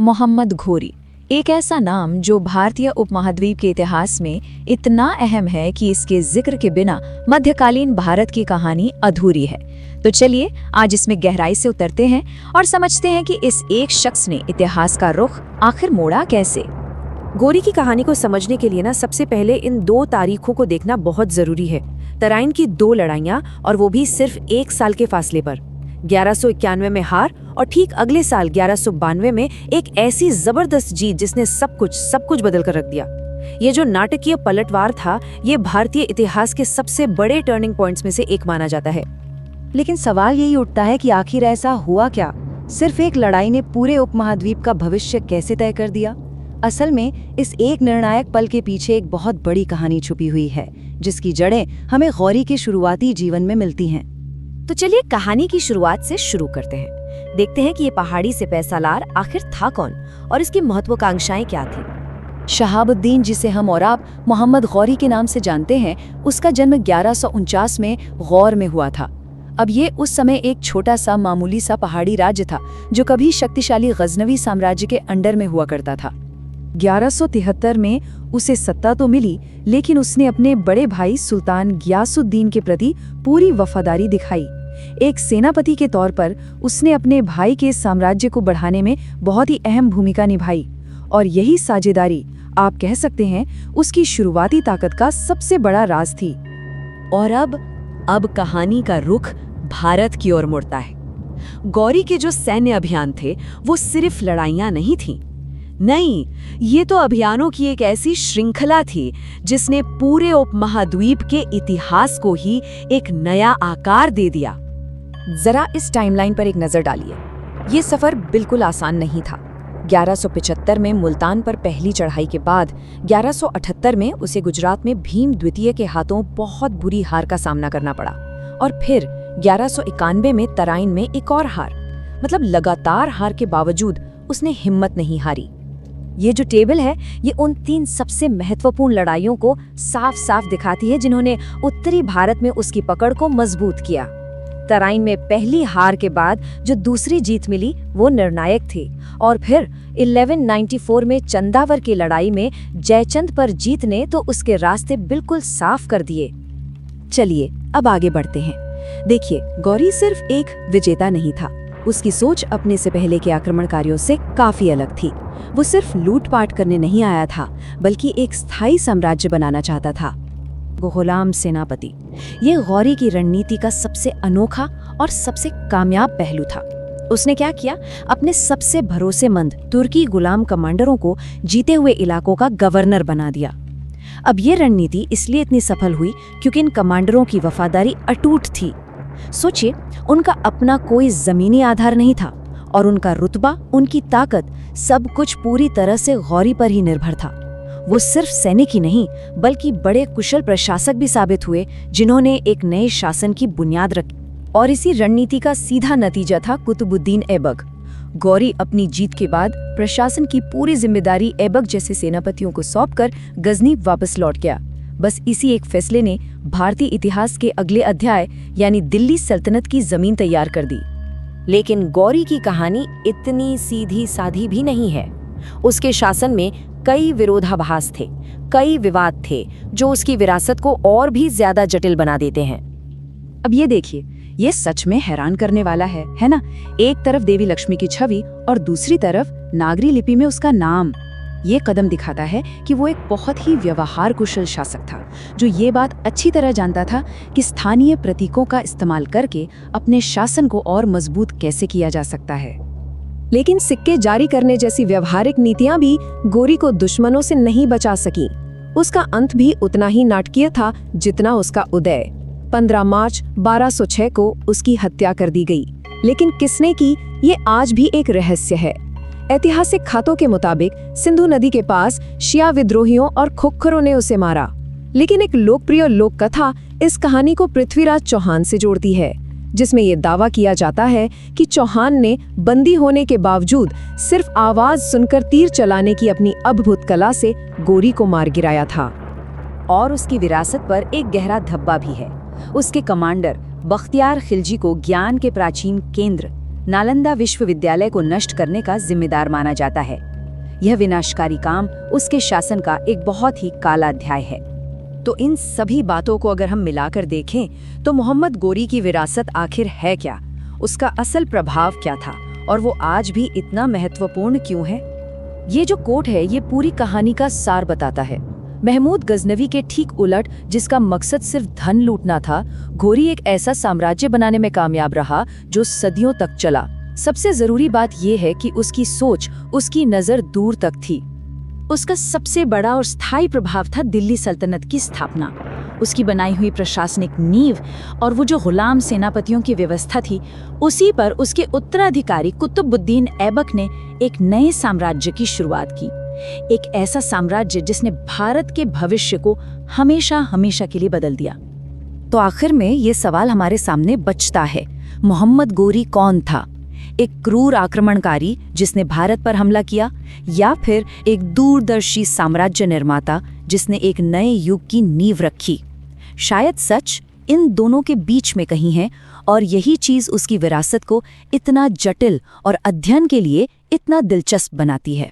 मोहम्मद घोरी एक ऐसा नाम जो भारतीय उपमहाद्वीप के इतिहास में इतना अहम है कि इसके जिक्र के बिना मध्यकालीन भारत की कहानी अधूरी है। तो चलिए आज इसमें गहराई से उतरते हैं और समझते हैं कि इस एक शख्स ने इतिहास का रुख आखिर मोड़ा कैसे। गोरी की कहानी को समझने के लिए सबसे पहले इन दो तारीखों को देखना बहुत जरूरी है। तराइन की दो लड़ाइयाँ, और वो भी सिर्फ 1 साल के फासले पर। 1191 में हार और ठीक अगले साल 1192 में एक ऐसी जबरदस्त जीत जिसने सब कुछ बदल कर रख दिया। ये जो नाटकीय पलटवार था, ये भारतीय इतिहास के सबसे बड़े टर्निंग पॉइंट्स में से एक माना जाता है। लेकिन सवाल यही उठता है कि आखिर ऐसा हुआ क्या? सिर्फ एक लड़ाई ने पूरे उपमहाद्वीप का भविष्य कैसे तय कर दिया? असल में इस एक निर्णायक पल के पीछे एक बहुत बड़ी कहानी छुपी हुई है, जिसकी जड़ें हमें गौरी के शुरुआती जीवन में मिलती हैं। तो चलिए कहानी की शुरुआत से शुरू करते हैं। देखते हैं कि ये पहाड़ी सिपह सालार आखिर था कौन और इसकी महत्वाकांक्षाएं क्या थी। शहाबुद्दीन, जिसे हम और आप मोहम्मद गौरी के नाम से जानते हैं, उसका जन्म 1149 में गौर में हुआ था। अब ये उस समय एक छोटा सा मामूली सा पहाड़ी राज्य था जो कभी शक्तिशाली गजनवी साम्राज्य के अंडर में हुआ करता था। 1173 में उसे सत्ता तो मिली, लेकिन उसने अपने बड़े भाई सुल्तान गियासुद्दीन के प्रति पूरी वफादारी दिखाई। एक सेनापति के तौर पर उसने अपने भाई के साम्राज्य को बढ़ाने में बहुत ही अहम भूमिका निभाई, और यही साझेदारी, आप कह सकते हैं, उसकी शुरुआती ताकत का सबसे बड़ा राज थी। और अब कहानी का रुख भारत की ओर मुड़ता है। गौरी के जो सैन्य अभियान थे वो सिर्फ लड़ाइयां नहीं थीं। नहीं, ये तो अभियानों की एक ऐसी श्रृंखला थी जिसने पूरे उपमहाद्वीप के इतिहास को ही एक नया आकार दे दिया। जरा इस टाइमलाइन पर एक नजर डालिए। ये सफर बिल्कुल आसान नहीं था। 1175 में मुल्तान पर पहली चढ़ाई के बाद 1178 में उसे गुजरात में भीम द्वितीय के हाथों बहुत बुरी हार का सामना करना पड़ा, और फिर 1191 में तराइन में एक और हार। मतलब लगातार हार के बावजूद उसने हिम्मत नहीं हारी। ये जो टेबल है, ये उन 3 सबसे महत्वपूर्ण लड़ाइयों को साफ साफ दिखाती है जिन्होंने उत्तरी भारत में उसकी पकड़ को मजबूत किया। तराइन में पहली हार के बाद जो दूसरी जीत मिली वो निर्णायक थी, और फिर 1194 में चंदावर की लड़ाई में जयचंद पर जीत ने तो उसके रास्ते बिल्कुल साफ कर दिए। चलिए अब आगे बढ़ते हैं। देखिए, गौरी सिर्फ एक विजेता नहीं था। उसकी सोच अपने से पहले के आक्रमणकारियों से काफी अलग थी। वो सिर्फ लूटपाट करने नहीं आया था, बल्कि एक स्थायी साम्राज्य बनाना चाहता था। गुलाम सेनापति, ये गौरी की रणनीति का सबसे अनोखा और सबसे कामयाब पहलू था। उसने क्या किया? अपने सबसे भरोसेमंद तुर्की गुलाम कमांडरों को जीते हुए इलाकों का गवर्नर बना दिया। अब ये रणनीति इसलिए इतनी सफल हुई क्योंकि इन कमांडरों की वफादारी अटूट थी। सोचिए, उनका अपना कोई जमीनी आधार नहीं था, और उनका रुतबा, उनकी ताकत, सब कुछ पूरी तरह से गौरी पर ही निर्भर था। वो सिर्फ सैनिक ही नहीं, बल्कि बड़े कुशल प्रशासक भी साबित हुए, जिन्होंने एक नए शासन की बुनियाद रखी। और इसी रणनीति का सीधा नतीजा था कुतुबुद्दीन ऐबक। गौरी अपनी जीत के बाद प्रशासन की पूरी जिम्मेदारी ऐबक जैसे सेनापतियों को सौंपकर गजनी वापस लौट गया। बस इसी एक फैसले ने भारतीय इतिहास के अगले अध्याय यानी दिल्ली सल्तनत की जमीन तैयार कर दी। लेकिन गौरी की कहानी इतनी सीधी साधी भी नहीं है। उसके शासन में कई विरोधाभास थे, कई विवाद थे, जो उसकी विरासत को और भी ज्यादा जटिल बना देते हैं। अब ये देखिए, ये सच में हैरान करने वाला है ना? एक तरफ देवी लक्ष्मी की छवि और दूसरी तरफ नागरी लिपि में उसका नाम। ये कदम दिखाता है कि वो एक बहुत ही व्यवहार कुशल शासक था, जो ये बात अच्छी तरह जानता था कि स्थानीय प्रतीकों का इस्तेमाल करके अपने शासन को और मजबूत कैसे किया जा सकता है। लेकिन सिक्के जारी करने जैसी व्यवहारिक नीतियां भी गौरी को दुश्मनों से नहीं बचा सकी। उसका अंत भी उतना ही नाटकीय था जितना उसका उदय। 15 मार्च 1206 को उसकी हत्या कर दी गई। लेकिन किसने की, ये आज भी एक रहस्य है। ऐतिहासिक खातों के मुताबिक सिंधु नदी के पास शिया विद्रोहियों और खुक्खरों ने उसे मारा। लेकिन एक लोकप्रिय लोक कथा इस कहानी को पृथ्वीराज चौहान से जोड़ती है, जिसमें यह दावा किया जाता है कि चौहान ने बंदी होने के बावजूद सिर्फ आवाज सुनकर तीर चलाने की अपनी अद्भुत कला से गौरी को मार गिराया था। और उसकी विरासत पर एक गहरा धब्बा भी है। उसके कमांडर बख्तियार खिलजी को ज्ञान के प्राचीन केंद्र नालंदा विश्वविद्यालय को नष्ट करने का जिम्मेदार माना जाता है। यह विनाशकारी काम उसके शासन का एक बहुत ही काला अध्याय है। तो इन सभी बातों को अगर हम मिलाकर देखें तो मोहम्मद गोरी की विरासत आखिर है क्या, उसका असल प्रभाव क्या था और वो आज भी इतना महत्वपूर्ण क्यों है? ये जो कोट है ये पूरी कहानी का सार बताता है। महमूद गजनवी के ठीक उलट, जिसका मकसद सिर्फ धन लूटना था, घोरी एक ऐसा साम्राज्य बनाने में कामयाब रहा जो सदियों तक चला। सबसे जरूरी बात यह है कि उसकी सोच, उसकी नजर दूर तक थी। उसका सबसे बड़ा और स्थायी प्रभाव था दिल्ली सल्तनत की स्थापना। उसकी बनाई हुई प्रशासनिक नींव और वो जो गुलाम सेनापतियों की व्यवस्था थी, उसी पर उसके उत्तराधिकारी कुतुबुद्दीन ऐबक ने एक नए साम्राज्य की शुरुआत की। एक ऐसा साम्राज्य जिसने भारत के भविष्य को हमेशा हमेशा के लिए बदल दिया। तो आखिर में ये सवाल हमारे सामने बचता है, मोहम्मद गोरी कौन था? एक क्रूर आक्रमणकारी जिसने भारत पर हमला किया, या फिर एक दूरदर्शी साम्राज्य निर्माता जिसने एक नए युग की नींव रखी? शायद सच इन दोनों के बीच में कहीं है, और यही चीज उसकी विरासत को इतना जटिल और अध्ययन के लिए इतना दिलचस्प बनाती है।